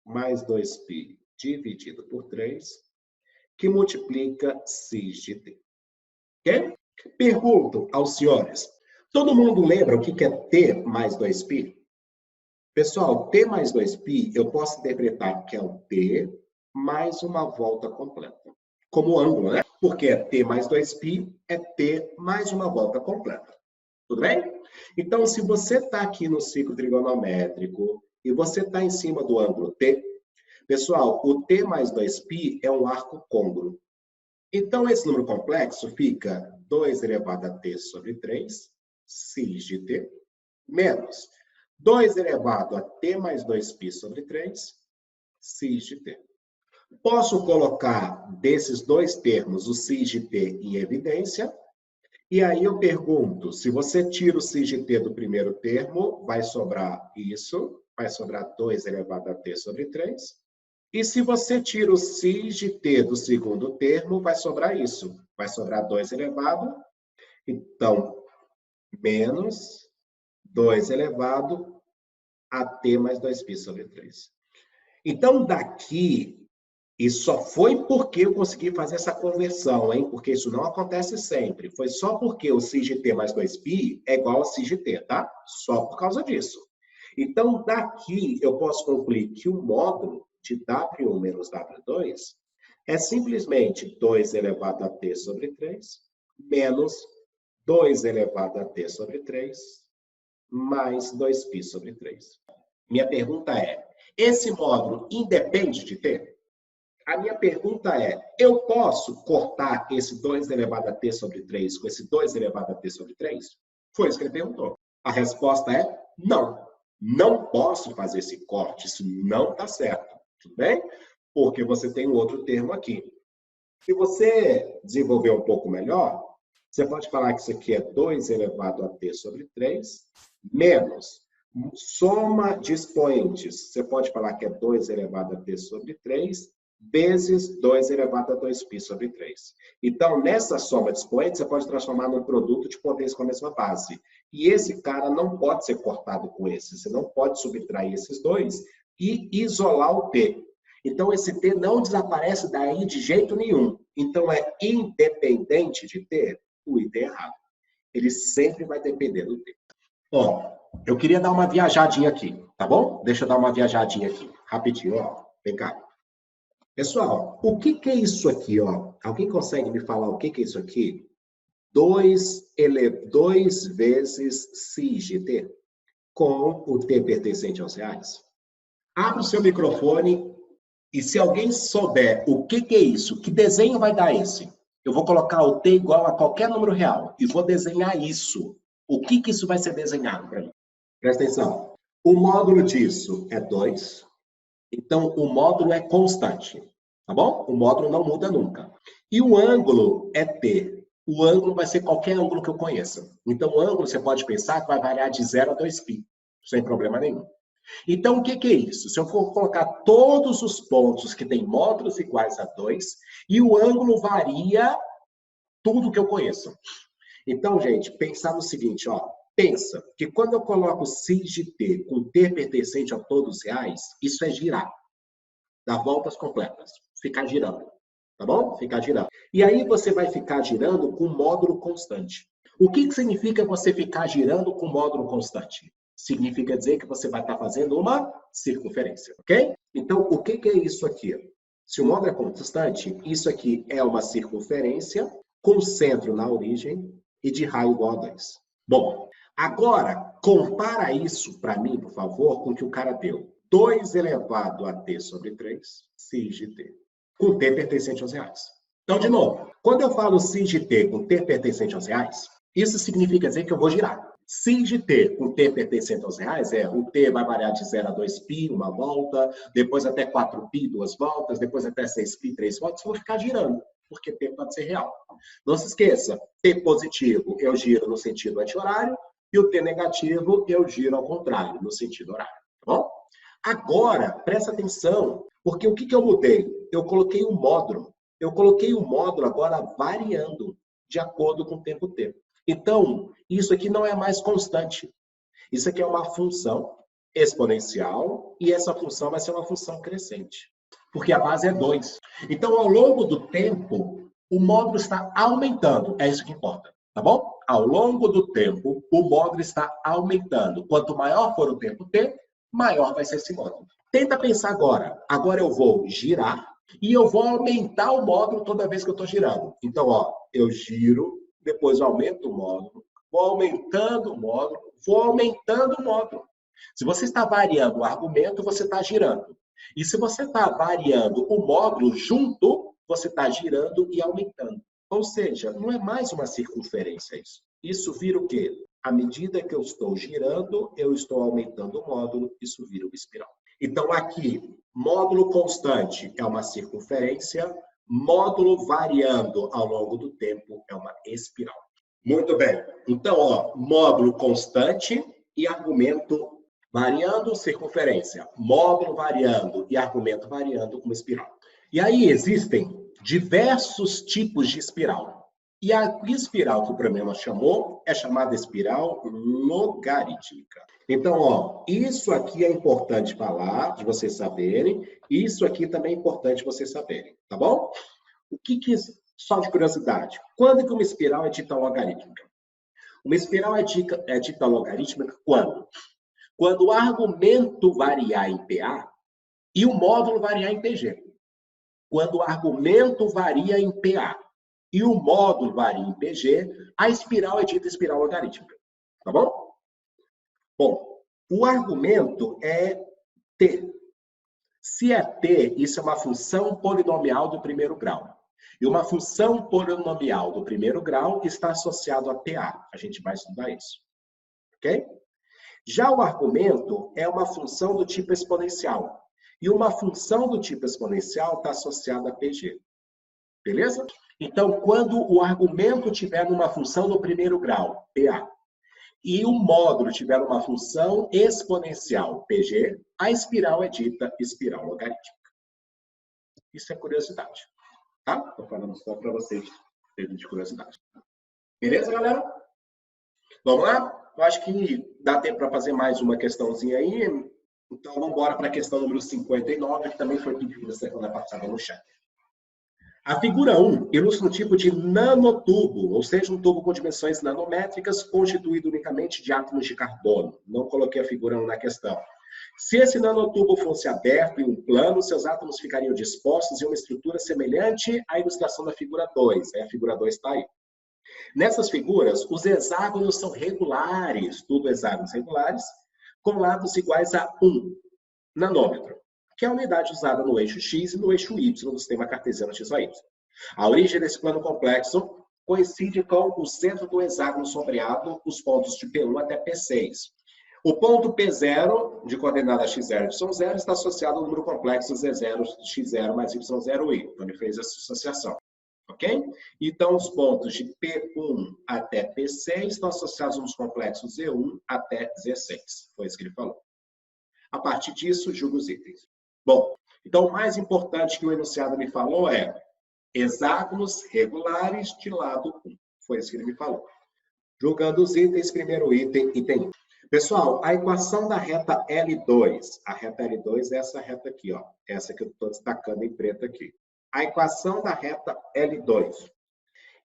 mais 2π dividido por 3, que multiplica sin de t. Ok? Pergunto aos senhores, todo mundo lembra o que é t mais 2π? Pessoal, t mais 2π eu posso interpretar que é um t mais uma volta completa. Como ângulo, né? Porque é t mais 2π é t mais uma volta completa. Tudo bem? Então, se você está aqui no ciclo trigonométrico e você está em cima do ângulo t, pessoal, o t mais 2π é um arco côngruo. Então, esse número complexo fica 2 elevado a t sobre 3, sin de t, menos 2 elevado a t mais 2π sobre 3, cis de t. Posso colocar desses dois termos o cis de t em evidência, e aí eu pergunto, se você tira o cis de t do primeiro termo, vai sobrar isso, vai sobrar 2 elevado a t sobre 3. E se você tira o cis de t do segundo termo, vai sobrar isso, vai sobrar 2 elevado, então, menos 2 elevado a t mais 2π sobre 3. Então, daqui, e só foi porque eu consegui fazer essa conversão, hein? Porque isso não acontece sempre. Foi só porque o cis de t mais 2π é igual a cis de t, tá? Só por causa disso. Então, daqui, eu posso concluir que o módulo de W1 menos W2 é simplesmente 2 elevado a t sobre 3 menos 2 elevado a t sobre 3 mais 2π sobre 3. Minha pergunta é, esse módulo independe de t? A minha pergunta é, eu posso cortar esse 2 elevado a t sobre 3 com esse 2 elevado a t sobre 3? Foi isso que ele perguntou. A resposta é não. Não posso fazer esse corte, isso não está certo. Tudo bem? Porque você tem um outro termo aqui. Se você desenvolver um pouco melhor, você pode falar que isso aqui é 2 elevado a t sobre 3 menos soma de expoentes. Você pode falar que é 2 elevado a t sobre 3 vezes 2 elevado a 2π sobre 3. Então, nessa soma de expoentes, você pode transformar num produto de potência com a mesma base. E esse cara não pode ser cortado com esse. Você não pode subtrair esses dois e isolar o t. Então, esse t não desaparece daí de jeito nenhum. Então, é independente de t, o item errado. Ele sempre vai depender do t. Ó, eu queria dar uma viajadinha aqui, tá bom? Deixa eu dar uma viajadinha aqui, rapidinho, ó. Vem cá. Pessoal, o que é isso aqui, ó? Alguém consegue me falar o que é isso aqui? 2 vezes cis de t com o t pertencente aos reais. Abre o seu microfone e se alguém souber o que é isso, que desenho vai dar esse? Eu vou colocar o t igual a qualquer número real e vou desenhar isso. O que isso vai ser desenhado para mim? Presta atenção. O módulo disso é 2. Então, o módulo é constante, tá bom? O módulo não muda nunca. E o ângulo é t. O ângulo vai ser qualquer ângulo que eu conheça. Então, o ângulo, você pode pensar que vai variar de 0 a 2π, sem problema nenhum. Então, o que é isso? Se eu for colocar todos os pontos que têm módulos iguais a 2, e o ângulo varia tudo que eu conheço. Então, gente, pensar no seguinte, ó. Pensa que quando eu coloco cis de t com t pertencente a todos os reais, isso é girar. Dar voltas completas. Ficar girando. Tá bom? Ficar girando. E aí você vai ficar girando com módulo constante. O que significa você ficar girando com módulo constante? Significa dizer que você vai estar fazendo uma circunferência, ok? Então, o que é isso aqui? Se o módulo é constante, isso aqui é uma circunferência com centro na origem e de raio igual a 2. Bom, agora, compara isso para mim, por favor, com o que o cara deu. 2 elevado a t sobre 3, cis de t, com t pertencente aos reais. Então, de novo, quando eu falo cis de t com t pertencente aos reais, isso significa dizer que eu vou girar. Cis de t com t pertencente aos reais o t vai variar de 0 a 2π, uma volta, depois até 4π, 2 voltas, depois até 6π, 3 voltas, eu vou ficar girando, porque t pode ser real. Não se esqueça, t positivo eu giro no sentido anti-horário e o t negativo eu giro ao contrário, no sentido horário. Tá bom? Agora, presta atenção, porque o que eu mudei? Eu coloquei um módulo. Eu coloquei o módulo agora variando de acordo com o tempo t. Então, isso aqui não é mais constante. Isso aqui é uma função exponencial e essa função vai ser uma função crescente, porque a base é 2. Então, ao longo do tempo, o módulo está aumentando. É isso que importa, tá bom? Ao longo do tempo, o módulo está aumentando. Quanto maior for o tempo t, maior vai ser esse módulo. Tenta pensar agora. Agora eu vou girar e eu vou aumentar o módulo toda vez que eu estou girando. Então, ó, eu giro, depois eu aumento o módulo, vou aumentando o módulo, vou aumentando o módulo. Se você está variando o argumento, você está girando. E se você está variando o módulo junto, você está girando e aumentando. Ou seja, não é mais uma circunferência isso. Isso vira o quê? À medida que eu estou girando, eu estou aumentando o módulo, isso vira uma espiral. Então, aqui, módulo constante é uma circunferência, módulo variando ao longo do tempo é uma espiral. Muito bem. Então, ó, módulo constante e argumento variando, circunferência. Módulo variando e argumento variando, uma espiral. E aí existem diversos tipos de espiral. E a espiral que o problema chamou é chamada espiral logarítmica. Então, ó, isso aqui é importante falar, de vocês saberem. Isso aqui também é importante vocês saberem, tá bom? O que só de curiosidade, quando que uma espiral é dita logarítmica? Uma espiral é dita logarítmica quando? Quando o argumento variar em PA e o módulo variar em PG. Quando o argumento varia em PA e o módulo varia em PG, a espiral é dita espiral logarítmica. Tá bom? Bom, o argumento é T. Se é T, isso é uma função polinomial do primeiro grau. E uma função polinomial do primeiro grau está associado a PA. A gente vai estudar isso. Ok? Já o argumento é uma função do tipo exponencial. E uma função do tipo exponencial está associada a PG. Beleza? Então, quando o argumento tiver uma função do primeiro grau, PA, e o módulo tiver uma função exponencial, PG, a espiral é dita espiral logarítmica. Isso é curiosidade. Tá? Estou falando só para vocês terem de curiosidade. Beleza, galera? Vamos lá? Eu acho que dá tempo para fazer mais uma questãozinha aí. Então, vamos embora para a questão número 59, que também foi pedida semana passada no chat. A figura 1 ilustra um tipo de nanotubo, ou seja, um tubo com dimensões nanométricas constituído unicamente de átomos de carbono. Não coloquei a figura 1 na questão. Se esse nanotubo fosse aberto em um plano, seus átomos ficariam dispostos em uma estrutura semelhante à ilustração da figura 2. A figura 2 está aí. Nessas figuras, os hexágonos são regulares, tudo hexágonos regulares, com lados iguais a 1 nanômetro, que é a unidade usada no eixo X e no eixo Y do sistema cartesiano XY. A origem desse plano complexo coincide com o centro do hexágono sombreado, os pontos de P1 até P6. O ponto P0, de coordenada x0 e y0, está associado ao número complexo Z0, x0 mais y0i. Então, ele fez essa associação. Ok? Então, os pontos de P1 até P6 estão associados aos complexos Z1 até Z6. Foi isso que ele falou. A partir disso, julga os itens. Bom, então o mais importante que o enunciado me falou é hexágonos regulares de lado 1. Foi isso que ele me falou. Julgando os itens, primeiro item, item 1. Pessoal, a equação da reta L2. A reta L2 é essa reta aqui, ó. Essa que eu estou destacando em preto aqui. A equação da reta L2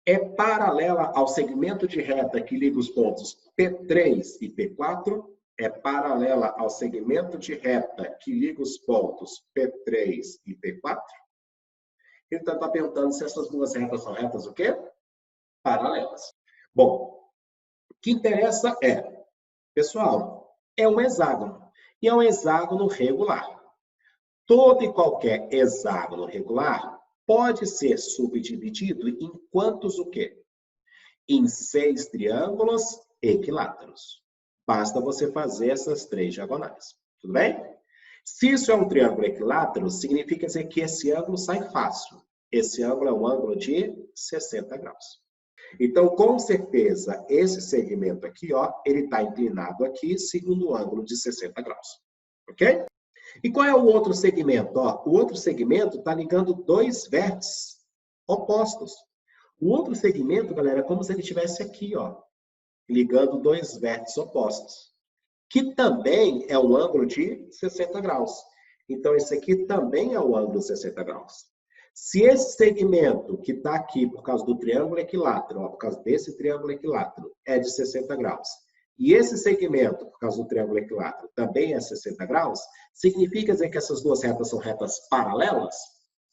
é paralela ao segmento de reta que liga os pontos P3 e P4, é paralela ao segmento de reta que liga os pontos P3 e P4. Então, está perguntando se essas duas retas são retas o quê? Paralelas. Bom, o que interessa é, pessoal, é um hexágono. E é um hexágono regular. Todo e qualquer hexágono regular pode ser subdividido em quantos o quê? Em 6 triângulos equiláteros. Basta você fazer essas 3 diagonais. Tudo bem? Se isso é um triângulo equilátero, significa dizer que esse ângulo sai fácil. Esse ângulo é um ângulo de 60 graus. Então, com certeza, esse segmento aqui, ó, ele está inclinado aqui, segundo o ângulo de 60 graus. Ok? E qual é o outro segmento? Ó, o outro segmento está ligando 2 vértices opostos. O outro segmento, galera, é como se ele estivesse aqui, ó, ligando 2 vértices opostos, que também é um ângulo de 60 graus. Então, esse aqui também é o ângulo de 60 graus. Se esse segmento que está aqui por causa do triângulo equilátero, ó, por causa desse triângulo equilátero, é de 60 graus, e esse segmento, por causa do triângulo equilátero, também é 60 graus, significa dizer que essas duas retas são retas paralelas?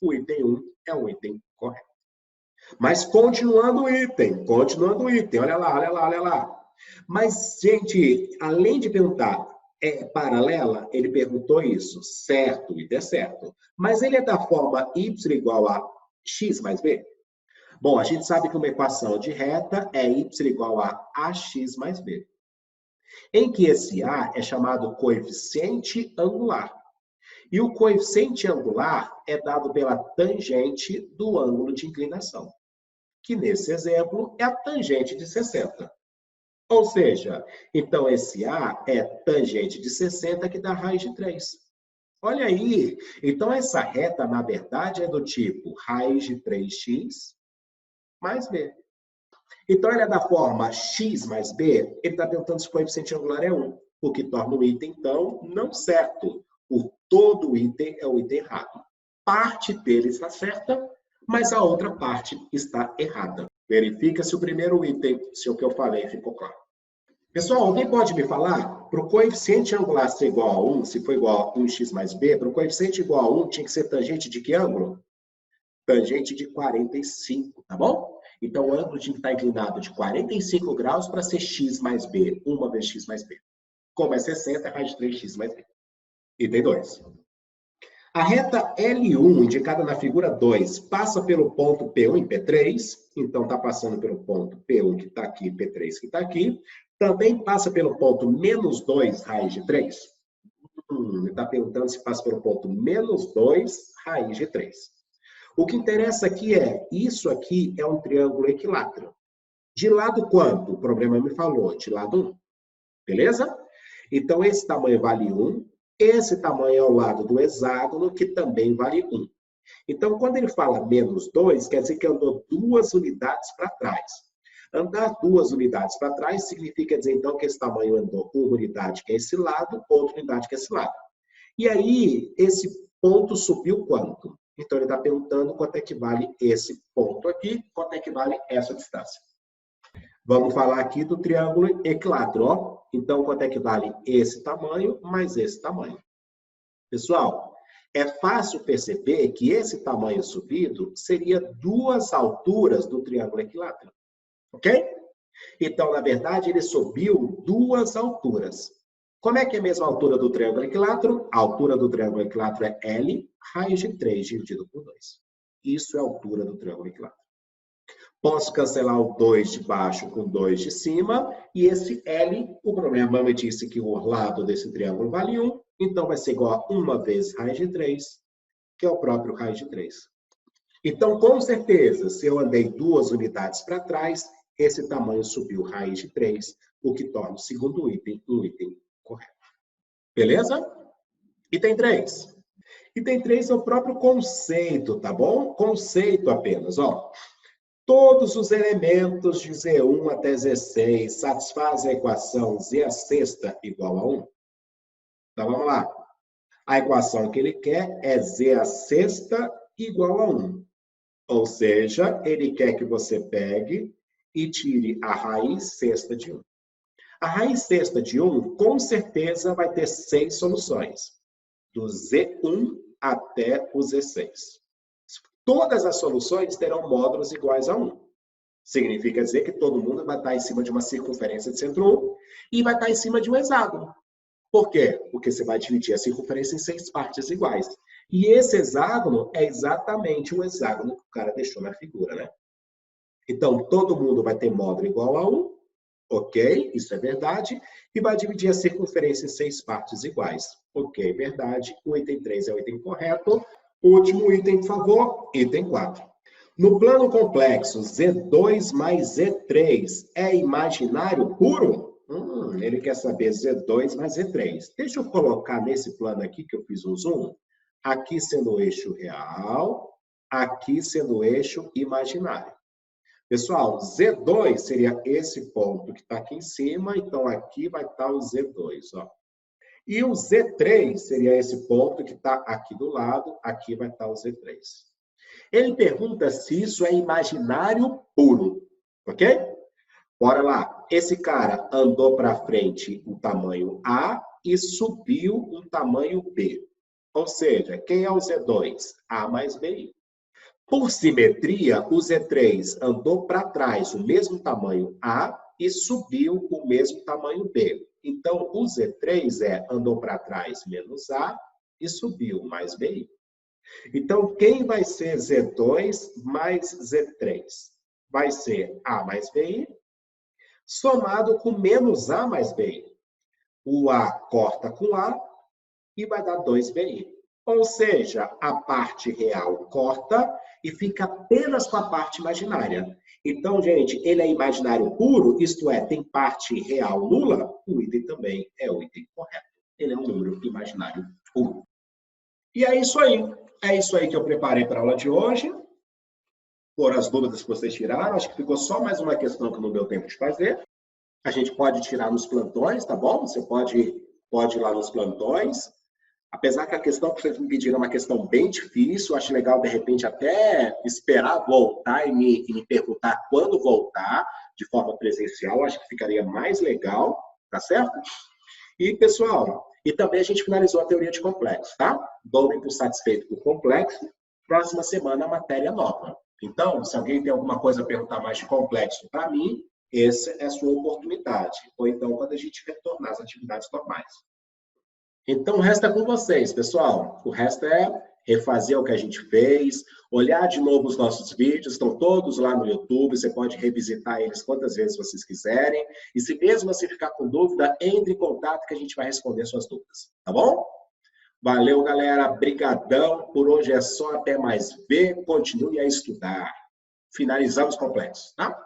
O item 1 é um item correto. Mas continuando o item, olha lá, olha lá, olha lá. Mas, gente, além de perguntar, é paralela? Ele perguntou isso, certo, o item é certo. Mas ele é da forma y igual a x mais b? Bom, a gente sabe que uma equação de reta é y igual a ax mais b. em que esse A é chamado coeficiente angular. E o coeficiente angular é dado pela tangente do ângulo de inclinação, que nesse exemplo é a tangente de 60. Ou seja, então esse A é tangente de 60 que dá raiz de 3. Olha aí, então essa reta, na verdade, é do tipo raiz de 3x mais b. Então, ele é da forma x mais b, ele está perguntando se o coeficiente angular é 1, o que torna o item, então, não certo. Por todo o item é o item errado. Parte dele está certa, mas a outra parte está errada. Verifica se o primeiro item, se o que eu falei ficou claro. Pessoal, alguém pode me falar? Para o coeficiente angular ser igual a 1, se for igual a 1x mais b, para o coeficiente igual a 1, tinha que ser tangente de que ângulo? Tangente de 45, tá bom? Então, o ângulo tinha que estar inclinado de 45 graus para ser x mais b, 1 vezes x mais b. Como é 60, é raiz de 3x mais b. Item 2. A reta L1, indicada na figura 2, passa pelo ponto P1 e P3. Então, está passando pelo ponto P1 que está aqui, P3 que está aqui. Também passa pelo ponto menos 2, raiz de 3. Ele está perguntando se passa pelo ponto menos 2, raiz de 3. O que interessa aqui é, isso aqui é um triângulo equilátero. De lado quanto? O problema me falou, de lado 1. Beleza? Então, esse tamanho vale 1. Esse tamanho é ao lado do hexágono, que também vale 1. Então, quando ele fala menos 2, quer dizer que andou 2 unidades para trás. Andar 2 unidades para trás significa dizer, então, que esse tamanho andou 1 unidade, que é esse lado, outra unidade, que é esse lado. E aí, esse ponto subiu quanto? Então, ele está perguntando quanto é que vale esse ponto aqui, quanto é que vale essa distância. Vamos falar aqui do triângulo equilátero, ó. Então, quanto é que vale esse tamanho mais esse tamanho? Pessoal, é fácil perceber que esse tamanho subido seria 2 alturas do triângulo equilátero. Ok? Então, na verdade, ele subiu 2 alturas. Como é que é a mesma altura do triângulo equilátero? A altura do triângulo equilátero é L, raiz de 3 dividido por 2. Isso é a altura do triângulo equilátero. Posso cancelar o 2 de baixo com 2 de cima, e esse L, o problema me disse que o lado desse triângulo vale 1, então vai ser igual a 1 vezes raiz de 3, que é o próprio raiz de 3. Então, com certeza, se eu andei 2 unidades para trás, esse tamanho subiu raiz de 3, o que torna o segundo item um item correto. Beleza? Item 3. Item 3 é o próprio conceito, tá bom? Conceito apenas, ó. Todos os elementos de Z1 até Z6 satisfazem a equação Z a sexta igual a 1. Então, vamos lá. A equação que ele quer é Z a sexta igual a 1. Ou seja, ele quer que você pegue e tire a raiz sexta de 1. A raiz sexta de 1, com certeza, vai ter 6 soluções. Do Z1 até o Z6. Todas as soluções terão módulos iguais a 1. Significa dizer que todo mundo vai estar em cima de uma circunferência de centro 1 e vai estar em cima de um hexágono. Por quê? Porque você vai dividir a circunferência em 6 partes iguais. E esse hexágono é exatamente o hexágono que o cara deixou na figura, né? Então, todo mundo vai ter módulo igual a 1, ok? Isso é verdade. E vai dividir a circunferência em 6 partes iguais. Ok, verdade. O item 3 é o item correto. Último item, por favor, item 4. No plano complexo, Z2 mais Z3 é imaginário puro? Ele quer saber Z2 mais Z3. Deixa eu colocar nesse plano aqui, que eu fiz um zoom, aqui sendo o eixo real, aqui sendo o eixo imaginário. Pessoal, Z2 seria esse ponto que está aqui em cima, então aqui vai estar o Z2, ó. E o Z3 seria esse ponto que está aqui do lado, aqui vai estar o Z3. Ele pergunta se isso é imaginário puro, ok? Bora lá. Esse cara andou para frente um tamanho A e subiu um tamanho B. Ou seja, quem é o Z2? A mais B. Por simetria, o Z3 andou para trás o mesmo tamanho A e subiu o mesmo tamanho B. Então, o Z3 andou para trás menos A e subiu mais B. Então, quem vai ser Z2 mais Z3? Vai ser A mais BI, somado com menos A mais BI. o A corta com A e vai dar 2BI. Ou seja, a parte real corta e fica apenas com a parte imaginária. Então, gente, ele é imaginário puro, isto é, tem parte real nula, o item também é o item correto. Ele é um número imaginário puro. E é isso aí. É isso aí que eu preparei para a aula de hoje. Por as dúvidas que vocês tiraram, acho que ficou só mais uma questão que não deu tempo de fazer. A gente pode tirar nos plantões, tá bom? Você pode ir lá nos plantões. Apesar que a questão que vocês me pediram é uma questão bem difícil, acho legal, de repente, até esperar voltar e me perguntar quando voltar, de forma presencial, acho que ficaria mais legal, tá certo? E, pessoal, e também a gente finalizou a teoria de complexo, tá? Dou-me por satisfeito com o complexo. Próxima semana, a matéria nova. Então, se alguém tem alguma coisa a perguntar mais de complexo para mim, essa é a sua oportunidade. Ou então, quando a gente retornar às atividades normais. Então, o resto é com vocês, pessoal. O resto é refazer o que a gente fez, olhar de novo os nossos vídeos, estão todos lá no YouTube, você pode revisitar eles quantas vezes vocês quiserem. E se mesmo você ficar com dúvida, entre em contato que a gente vai responder suas dúvidas, tá bom? Valeu, galera. Brigadão. Por hoje é só. Até mais ver. Continue a estudar. Finalizamos complexos, tá?